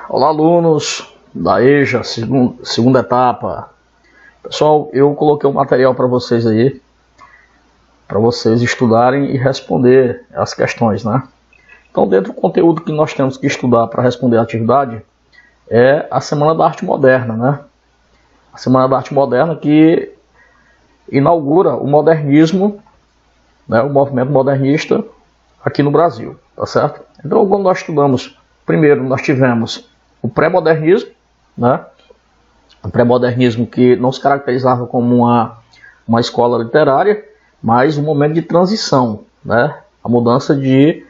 Olá, alunos da EJA, segunda etapa. Pessoal, eu coloquei um material para vocês aí, para vocês estudarem e responder as questões, né? Então, dentro do conteúdo que nós temos que estudar para responder a atividade, é a Semana da Arte Moderna, né? A Semana da Arte Moderna que inaugura o modernismo, né? O movimento modernista aqui no Brasil, tá certo? Então, quando nós estudamos, primeiro nós tivemos o pré-modernismo, né? O pré-modernismo que não se caracterizava como uma escola literária, mas um momento de transição, né? A mudança de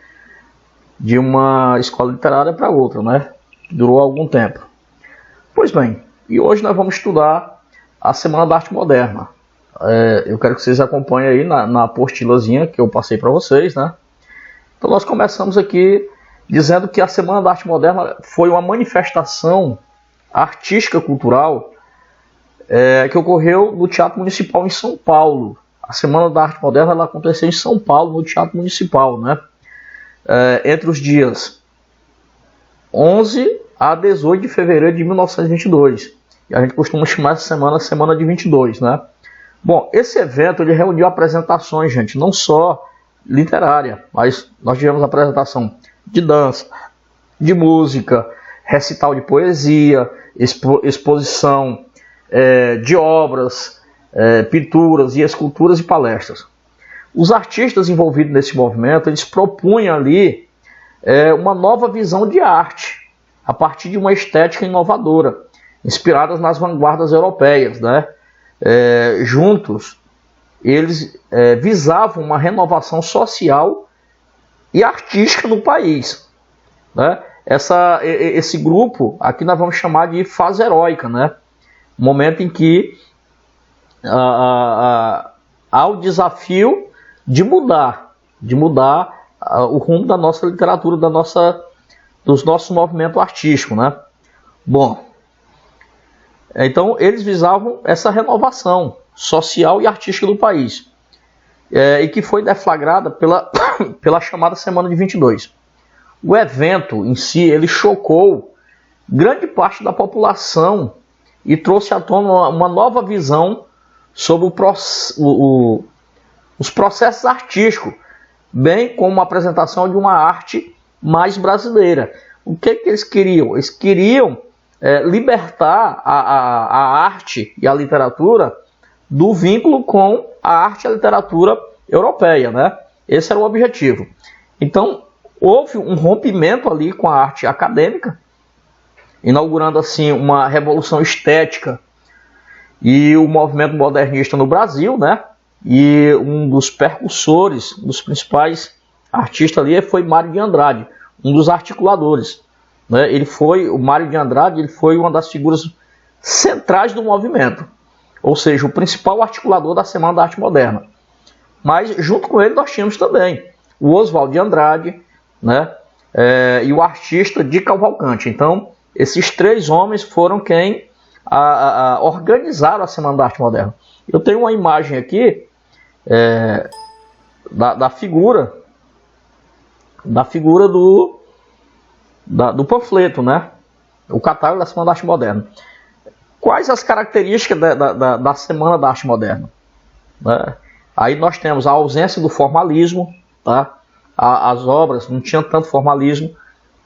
uma escola literária para outra, né? Durou algum tempo. Pois bem, e hoje nós vamos estudar a Semana da Arte Moderna. Eu quero que vocês acompanhem aí na apostilazinha que eu passei para vocês, né? Então nós começamos aqui dizendo que a Semana da Arte Moderna foi uma manifestação artística cultural que ocorreu no Teatro Municipal em São Paulo. A Semana da Arte Moderna ela aconteceu em São Paulo, no Teatro Municipal, né? Entre os dias 11 a 18 de fevereiro de 1922. E a gente costuma chamar essa semana Semana de 22, né? Bom, esse evento ele reuniu apresentações, gente, não só literária, mas nós tivemos apresentação de dança, de música, recital de poesia, exposição de obras, pinturas e esculturas e palestras. Os artistas envolvidos nesse movimento, eles propunham ali uma nova visão de arte, a partir de uma estética inovadora, inspiradas nas vanguardas europeias, né? Juntos, eles visavam uma renovação social e artística no país, né? Esse grupo, aqui nós vamos chamar de fase heróica, né? Momento em que há o desafio de mudar o rumo da nossa literatura, dos nossos movimentos artísticos, né? Bom, então eles visavam essa renovação social e artística do país, e que foi deflagrada pela chamada Semana de 22. O evento em si, ele chocou grande parte da população e trouxe à tona uma nova visão sobre os processos artísticos, bem como a apresentação de uma arte mais brasileira. O que eles queriam? Eles queriam libertar a arte e a literatura do vínculo com a arte e a literatura europeia, né? Esse era o objetivo. Então, houve um rompimento ali com a arte acadêmica, inaugurando assim uma revolução estética e o movimento modernista no Brasil, né? E um dos percussores, um dos principais artistas ali foi Mário de Andrade, um dos articuladores, né? O Mário de Andrade, ele foi uma das figuras centrais do movimento, ou seja, o principal articulador da Semana da Arte Moderna. Mas junto com ele nós tínhamos também o Oswald de Andrade, né? E o artista Di Cavalcanti. Então, esses três homens foram quem organizaram a Semana da Arte Moderna. Eu tenho uma imagem aqui da figura do panfleto, né? O catálogo da Semana da Arte Moderna. Quais as características da Semana da Arte Moderna? Aí nós temos a ausência do formalismo, tá? As obras não tinham tanto formalismo,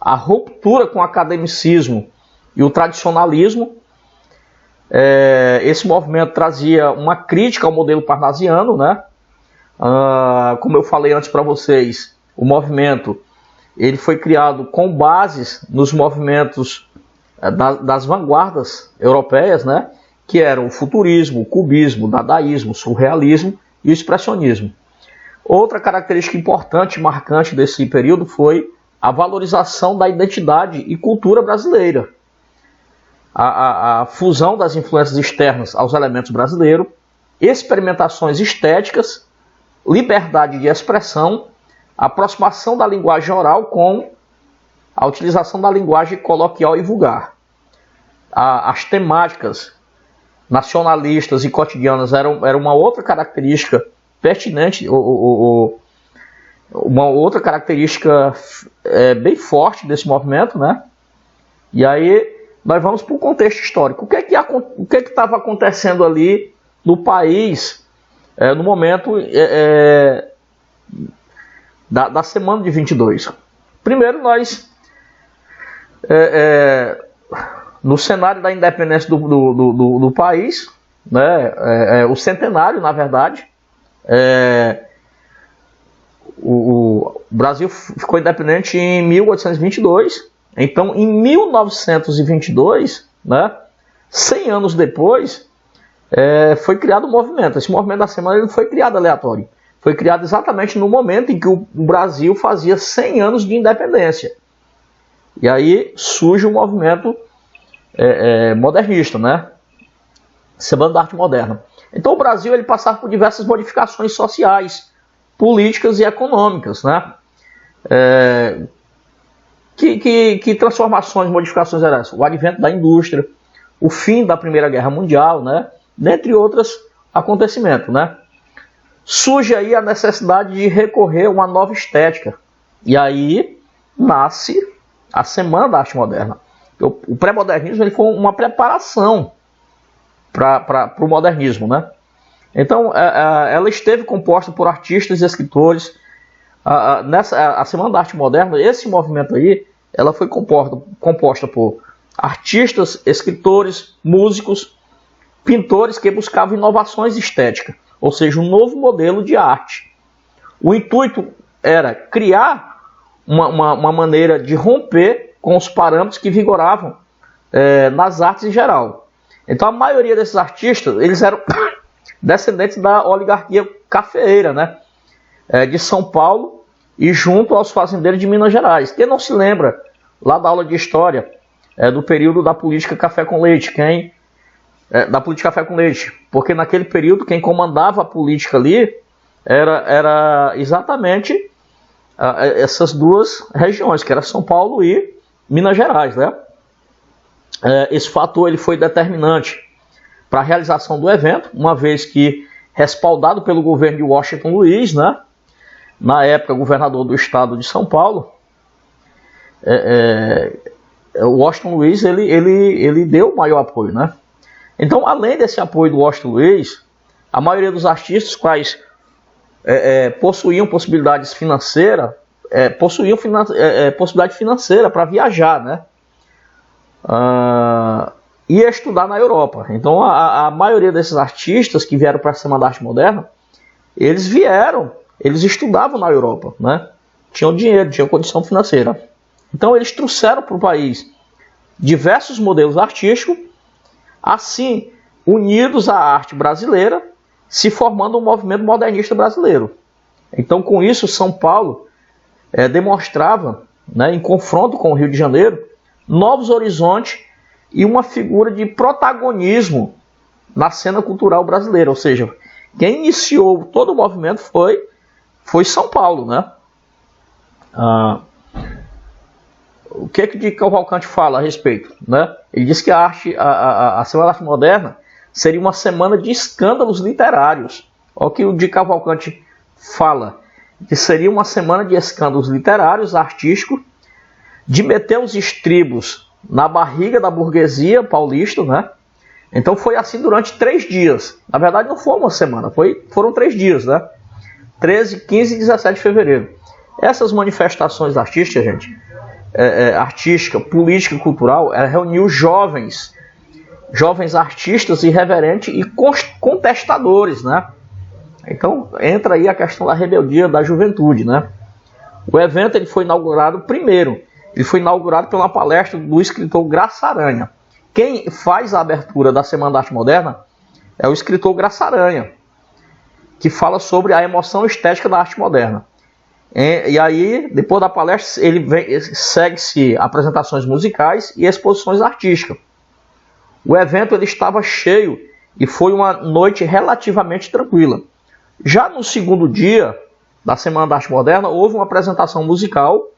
a ruptura com o academicismo e o tradicionalismo. Esse movimento trazia uma crítica ao modelo parnasiano, né? Como eu falei antes para vocês, o movimento ele foi criado com bases nos movimentos das vanguardas europeias, né? Que eram o futurismo, o cubismo, o dadaísmo, o surrealismo e o expressionismo. Outra característica importante e marcante desse período foi a valorização da identidade e cultura brasileira. A fusão das influências externas aos elementos brasileiros, experimentações estéticas, liberdade de expressão, aproximação da linguagem oral com a utilização da linguagem coloquial e vulgar. As temáticas nacionalistas e cotidianas eram uma outra característica pertinente, uma outra característica bem forte desse movimento, né? E aí nós vamos para o contexto histórico. O que que estava acontecendo ali no país no momento da semana de 22? Primeiro, nós, no cenário da independência do país, né, o centenário, na verdade, o Brasil ficou independente em 1822. Então, em 1922, né, 100 anos depois, foi criado um movimento. Esse movimento da semana ele não foi criado aleatório. Foi criado exatamente no momento em que o Brasil fazia 100 anos de independência. E aí surge o movimento modernista, né? Semana da Arte Moderna. Então o Brasil ele passava por diversas modificações sociais, políticas e econômicas, né? Que transformações, modificações eram essas? O advento da indústria, o fim da Primeira Guerra Mundial, né? Dentre outros acontecimentos, né? Surge aí a necessidade de recorrer a uma nova estética. E aí nasce a Semana da Arte Moderna. O pré-modernismo ele foi uma preparação para o modernismo, né? Então, ela esteve composta por artistas e escritores. A Semana da Arte Moderna, esse movimento aí, ela foi composta por artistas, escritores, músicos, pintores que buscavam inovações estéticas, ou seja, um novo modelo de arte. O intuito era criar uma maneira de romper com os parâmetros que vigoravam nas artes em geral. Então a maioria desses artistas, eles eram descendentes da oligarquia cafeeira, né? De São Paulo e junto aos fazendeiros de Minas Gerais. Quem não se lembra lá da aula de história do período da política café com leite? Da política café com leite, porque naquele período quem comandava a política ali era exatamente essas duas regiões, que era São Paulo e Minas Gerais, né? Esse fator ele foi determinante para a realização do evento, uma vez que respaldado pelo governo de Washington Luiz, né? Na época governador do estado de São Paulo, Washington Luiz ele deu o maior apoio, né? Então, além desse apoio do Washington Luiz, a maioria dos artistas quais possuíam possibilidades financeiras, possibilidade financeira para viajar, né? E estudar na Europa. Então, a maioria desses artistas que vieram para a Semana da Arte Moderna, eles estudavam na Europa, né? Tinham dinheiro, tinham condição financeira. Então, eles trouxeram para o país diversos modelos artísticos, assim, unidos à arte brasileira, se formando um movimento modernista brasileiro. Então, com isso, São Paulo demonstrava, né, em confronto com o Rio de Janeiro, novos horizontes e uma figura de protagonismo na cena cultural brasileira. Ou seja, quem iniciou todo o movimento foi São Paulo, né? O que de Cavalcante fala a respeito, né? Ele diz que a Semana da Arte Moderna seria uma semana de escândalos literários. Olha o que o de Cavalcante fala, que seria uma semana de escândalos literários, artísticos, de meter os estribos na barriga da burguesia paulista, né? Então foi assim durante 3 dias. Na verdade não foi uma semana, foram 3 dias, né? 13, 15 e 17 de fevereiro. Essas manifestações artísticas, gente, artística, política e cultural, reuniu jovens artistas irreverentes e contestadores, né? Então entra aí a questão da rebeldia da juventude, né? O evento ele foi inaugurado pela palestra do escritor Graça Aranha. Quem faz a abertura da Semana da Arte Moderna é o escritor Graça Aranha, que fala sobre a emoção estética da arte moderna. E aí, depois da palestra, segue-se apresentações musicais e exposições artísticas. O evento ele estava cheio e foi uma noite relativamente tranquila. Já no segundo dia da Semana da Arte Moderna, houve uma apresentação musical,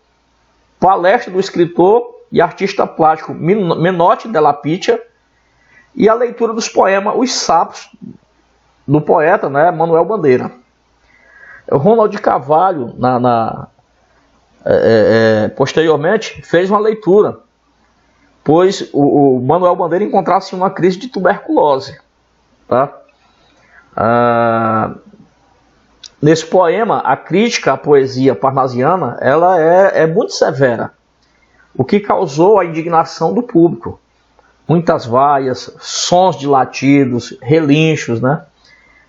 palestra do escritor e artista plástico Menotti della Picchia e a leitura dos poemas Os Sapos, do poeta, né, Manuel Bandeira. O Ronald de Carvalho, posteriormente, fez uma leitura pois o Manuel Bandeira encontrava-se em uma crise de tuberculose. Tá? Nesse poema, a crítica à poesia parnasiana ela é muito severa, o que causou a indignação do público. Muitas vaias, sons de latidos, relinchos, né?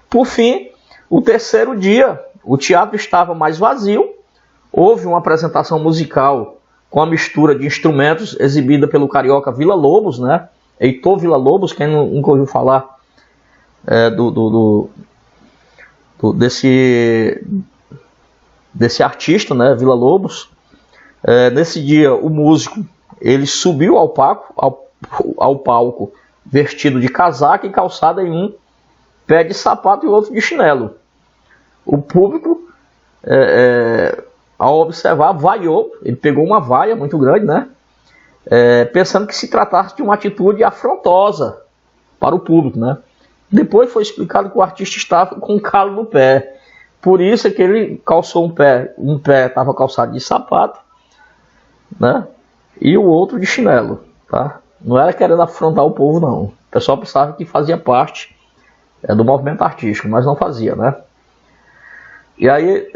Por fim, o terceiro dia, o teatro estava mais vazio, houve uma apresentação musical com a mistura de instrumentos exibida pelo carioca Villa-Lobos, né? Heitor Villa-Lobos, quem nunca ouviu falar desse artista, né? Villa-Lobos. Nesse dia, o músico ele subiu ao palco vestido de casaca e calçada em um pé de sapato e outro de chinelo. O público, ao observar, vaiou. Ele pegou uma vaia muito grande, né? Pensando que se tratasse de uma atitude afrontosa para o público, né? Depois foi explicado que o artista estava com um calo no pé. Por isso é que ele calçou um pé estava calçado de sapato, né? E o outro de chinelo, tá? Não era querendo afrontar o povo, não. O pessoal pensava que fazia parte do movimento artístico, mas não fazia, né? E aí,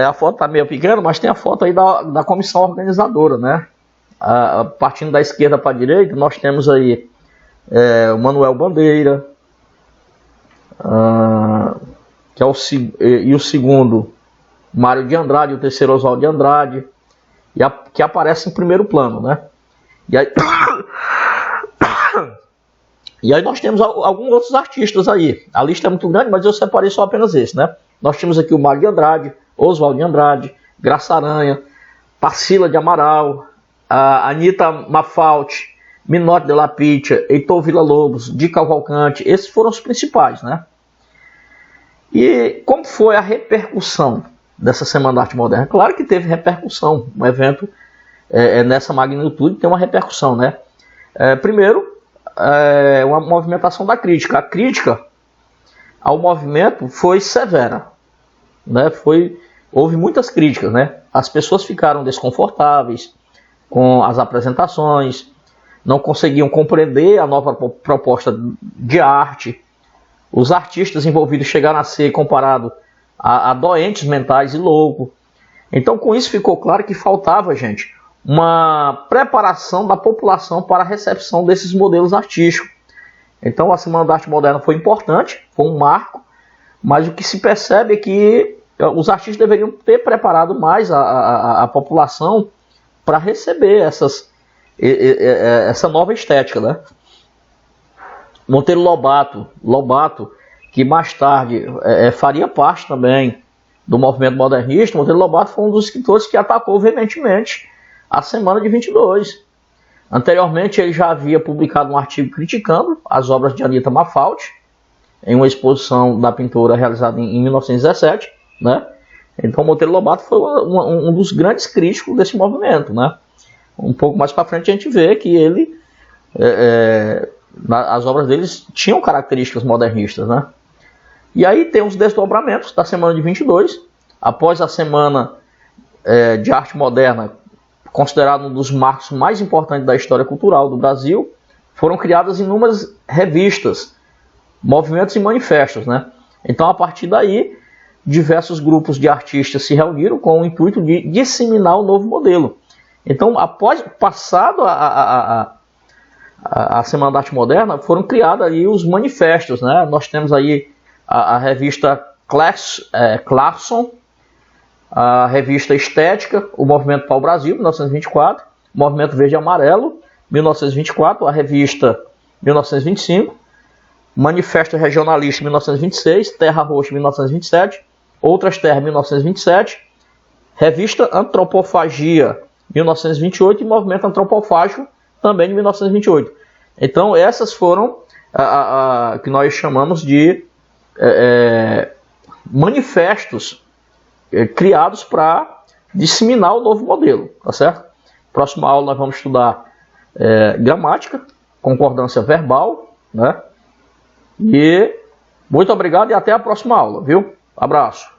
a foto está meio pequena, mas tem a foto aí da comissão organizadora, né? Partindo da esquerda para a direita, nós temos aí o Manuel Bandeira, que é o segundo, Mário de Andrade, o terceiro, Oswaldo de Andrade, que aparece em primeiro plano, né? E aí nós temos alguns outros artistas aí. A lista é muito grande, mas eu separei só apenas esse, né? Nós temos aqui o Mário de Andrade, Oswaldo de Andrade, Graça Aranha, Tarsila de Amaral, a Anita Mafalte, Minotti de la Pitia, Heitor Villa-Lobos, de Cavalcante. Esses foram os principais, né? E como foi a repercussão dessa Semana da Arte Moderna? Claro que teve repercussão. Um evento nessa magnitude tem uma repercussão, né? Primeiro, uma movimentação da crítica. A crítica ao movimento foi severa, né? Houve muitas críticas, né? As pessoas ficaram desconfortáveis com as apresentações, não conseguiam compreender a nova proposta de arte. Os artistas envolvidos chegaram a ser comparados a doentes mentais e loucos. Então, com isso ficou claro que faltava, gente, uma preparação da população para a recepção desses modelos artísticos. Então, a Semana da Arte Moderna foi importante, foi um marco, mas o que se percebe é que os artistas deveriam ter preparado mais a população para receber essa nova estética, né? Monteiro Lobato, que mais tarde faria parte também do movimento modernista. Monteiro Lobato foi um dos escritores que atacou veementemente a Semana de 22. Anteriormente, ele já havia publicado um artigo criticando as obras de Anita Mafalte, em uma exposição da pintora realizada em 1917, né? Então, Monteiro Lobato foi um dos grandes críticos desse movimento, né? Um pouco mais para frente a gente vê que ele, as obras deles tinham características modernistas, né? E aí tem os desdobramentos da Semana de 22. Após a Semana de Arte Moderna, considerado um dos marcos mais importantes da história cultural do Brasil, foram criadas inúmeras revistas, movimentos e manifestos, né? Então, a partir daí, diversos grupos de artistas se reuniram com o intuito de disseminar o novo modelo. Então, passado a Semana da Arte Moderna, foram criados aí os manifestos, né? Nós temos aí a revista Clarkson, a revista Estética, o Movimento Pau-Brasil, 1924, o Movimento Verde e Amarelo, 1924, a revista 1925, Manifesto Regionalista, 1926, Terra Roxa, 1927, Outras Terras, 1927, Revista Antropofagia, 1928 e Movimento Antropofágico, também de 1928. Então, essas foram que nós chamamos de manifestos criados para disseminar o novo modelo, tá certo? Próxima aula nós vamos estudar gramática, concordância verbal, né? E muito obrigado e até a próxima aula, viu? Abraço.